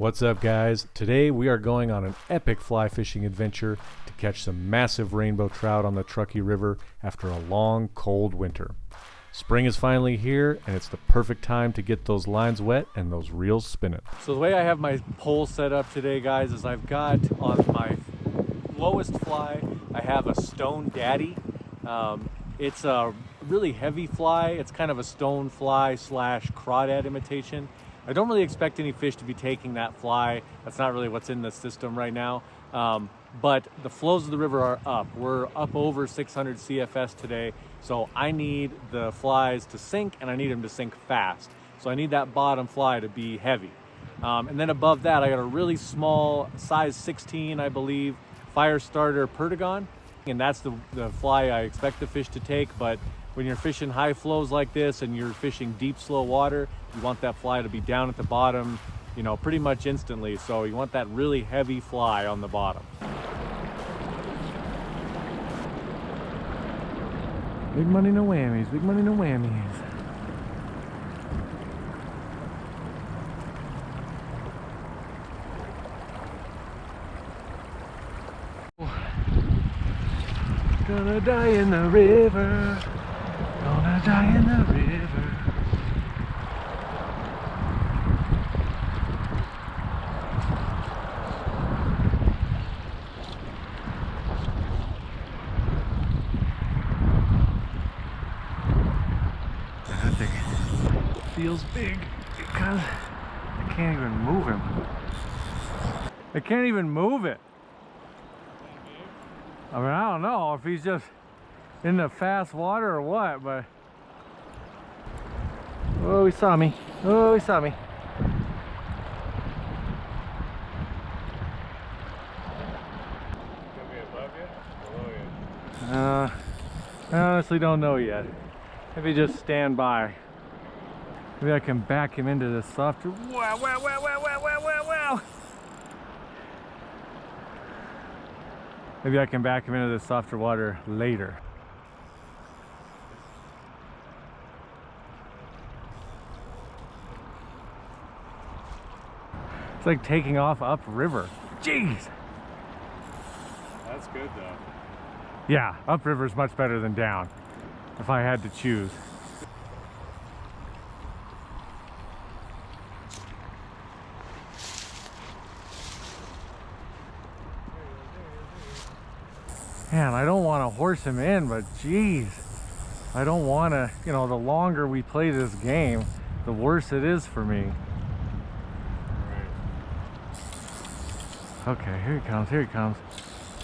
What's up, guys? Today we are going on an epic fly fishing adventure to catch some massive rainbow trout on the Truckee River after a long, cold winter. Spring is finally here, and it's the perfect time to get those lines wet and those reels spinning. So the way I have my pole set up today, guys, is I've got on my lowest fly, I have a Stone Daddy. It's a really heavy fly. It's kind of a stone fly slash crawdad imitation. I don't really expect any fish to be taking that fly. That's not really what's in the system right now. But the flows of the river are up. We're up over 600 CFS today. So I need the flies to sink, and I need them to sink fast. So I need that bottom fly to be heavy. And then above that, I got a really small, size 16, I believe, fire starter Perdigon. And that's the fly I expect the fish to take. But when you're fishing high flows like this and you're fishing deep, slow water, you want that fly to be down at the bottom, you know, pretty much instantly. So you want that really heavy fly on the bottom. Big money, no whammies. Big money, no whammies. Gonna die in the river. Gonna die in the river. That thing feels big because I can't even move him. I can't even move it. I mean, I don't know if he's just in the fast water or what, but... Oh, he saw me. Oh, he saw me. Gonna be above you? Below you? I honestly don't know yet. Maybe just stand by. Maybe I can back him into this softer... Wow, wow, wow, wow, wow, wow, wow, wow! Maybe I can back him into the softer water later. It's like taking off upriver. Jeez! That's good though. Yeah, upriver is much better than down, if I had to choose. Man, I don't want to horse him in, but geez, I don't want to, you know, the longer we play this game, the worse it is for me. Okay, here he comes, here he comes.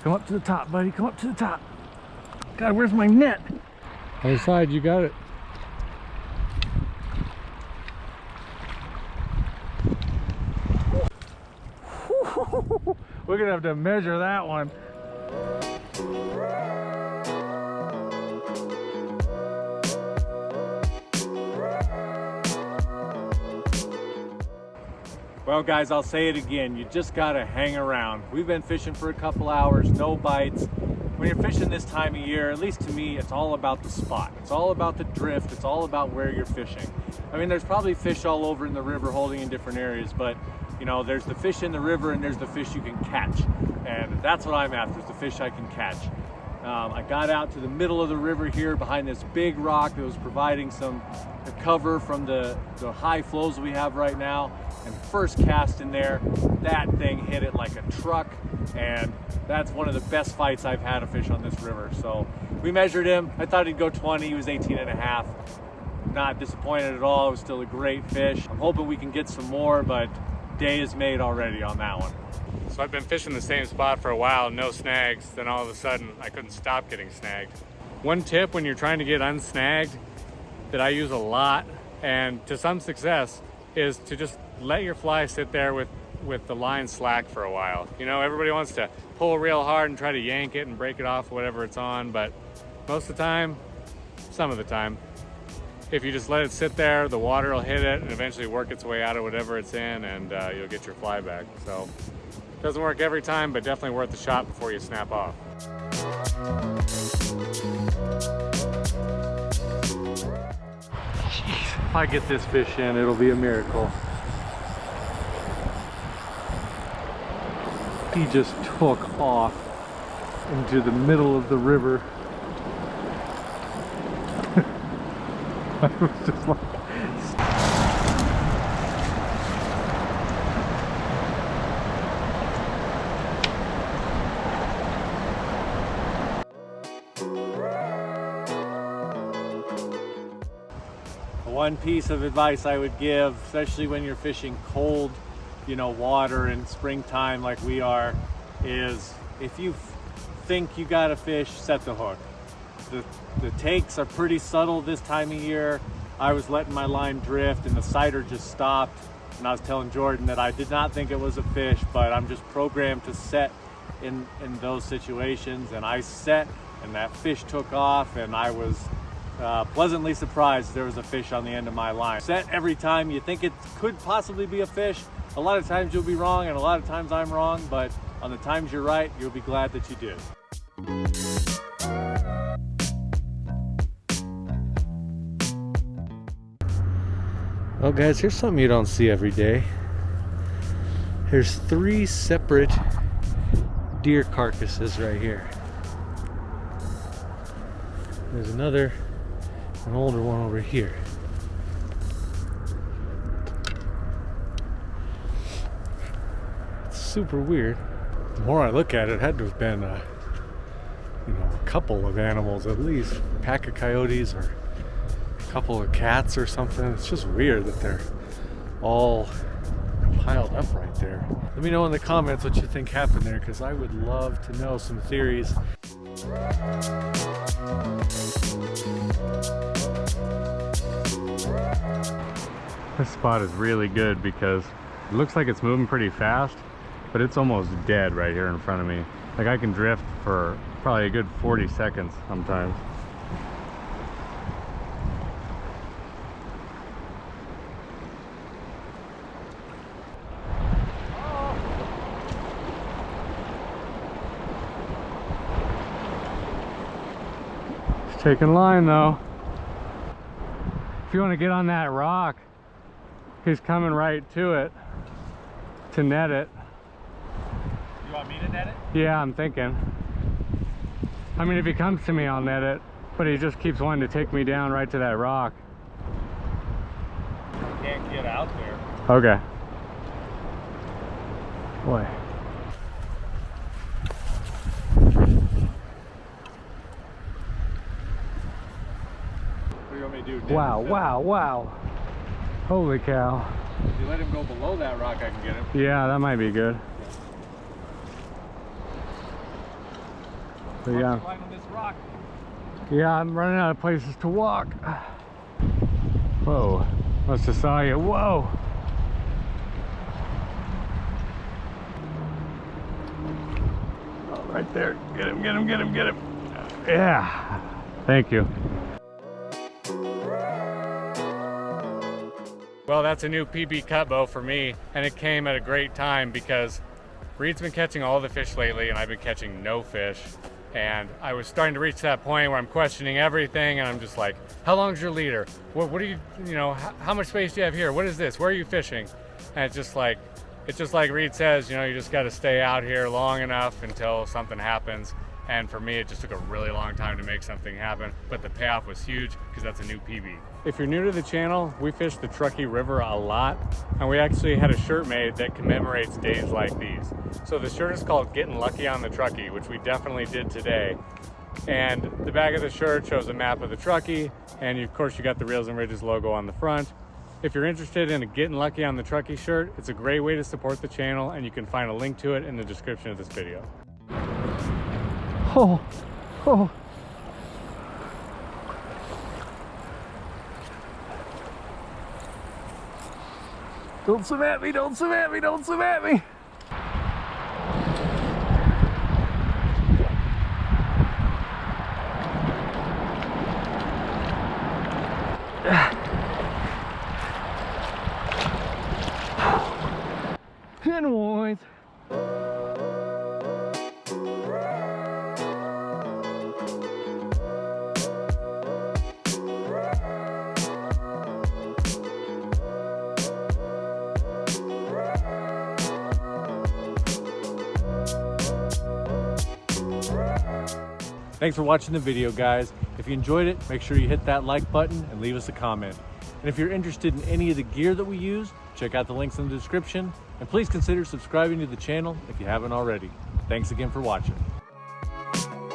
Come up to the top, buddy, come up to the top. God, where's my net? Other side, you got it. We're gonna have to measure that one. Well, guys, I'll say it again. You just gotta hang around. We've been fishing for a couple hours, no bites. When you're fishing this time of year, at least to me, it's all about the spot. It's all about the drift. It's all about where you're fishing. I mean, there's probably fish all over in the river holding in different areas, but you know, there's the fish in the river and there's the fish you can catch. And that's what I'm after, is the fish I can catch. I got out to the middle of the river here behind this big rock that was providing some cover from the high flows we have right now. And first cast in there, that thing hit it like a truck. And that's one of the best fights I've had a fish on this river. So we measured him. I thought he'd go 20. He was 18 and a half. Not disappointed at all. It was still a great fish. I'm hoping we can get some more, but day is made already on that one. So I've been fishing the same spot for a while, no snags. Then all of a sudden, I couldn't stop getting snagged. One tip when you're trying to get unsnagged that I use a lot, and to some success, is to just let your fly sit there with the line slack for a while. You know, everybody wants to pull real hard and try to yank it and break it off whatever it's on, but most of the time, some of the time, if you just let it sit there, the water will hit it and eventually work its way out of whatever it's in, and you'll get your fly back. So doesn't work every time, but definitely worth the shot before you snap off. Jeez, if I get this fish in, it'll be a miracle. he just took off into the middle of the river. I was just like... One piece of advice I would give, especially when you're fishing cold, water in springtime like we are, is if you think you got a fish, set the hook. The takes are pretty subtle this time of year. I was letting my line drift and the sighter just stopped, and I was telling Jordan that I did not think it was a fish, but I'm just programmed to set in those situations, and I set, and that fish took off, and I was pleasantly surprised there was a fish on the end of my line. Set every time you think it could possibly be a fish. A lot of times you'll be wrong, and a lot of times I'm wrong, but on the times you're right, you'll be glad that you did. Well guys, here's something you don't see every day. There's 3 separate deer carcasses right here. There's an older one over here. It's super weird. The more I look at it, it had to have been a couple of animals at least. A pack of coyotes or a couple of cats or something. It's just weird that they're all piled up right there. Let me know in the comments what you think happened there, because I would love to know some theories. This spot is really good because it looks like it's moving pretty fast, but it's almost dead right here in front of me. Like I can drift for probably a good 40 seconds sometimes. It's taking line though. If you want to get on that rock, he's coming right to it to net it. You want me to net it? Yeah, I'm thinking. I mean, if he comes to me, I'll net it, but he just keeps wanting to take me down right to that rock. Can't get out there. Okay. Boy. What do you want me to do? Wow. Holy cow. If you let him go below that rock, I can get him. Yeah, that might be good. But yeah. Climb on this rock. Yeah, I'm running out of places to walk. Whoa. Must have saw you. Whoa. Oh, right there. Get him. Yeah. Thank you. Well, that's a new PB cut bow for me, and it came at a great time because Reed's been catching all the fish lately and I've been catching no fish. And I was starting to reach that point where I'm questioning everything, and I'm just like, how long's your leader? What do you how much space do you have here? What is this? Where are you fishing? And it's just like Reed says, you just got to stay out here long enough until something happens. And for me, it just took a really long time to make something happen, but the payoff was huge because that's a new PB. If you're new to the channel, we fish the Truckee River a lot, and we actually had a shirt made that commemorates days like these. So the shirt is called Getting Lucky on the Truckee, which we definitely did today. And the back of the shirt shows a map of the Truckee, and of course you got the Reels and Ridges logo on the front. If you're interested in a Getting Lucky on the Truckee shirt, it's a great way to support the channel, and you can find a link to it in the description of this video. Oh. Don't swim at me. Ten points. Thanks for watching the video, guys. If you enjoyed it, make sure you hit that like button and leave us a comment. And if you're interested in any of the gear that we use, check out the links in the description. And please consider subscribing to the channel if you haven't already. Thanks again for watching.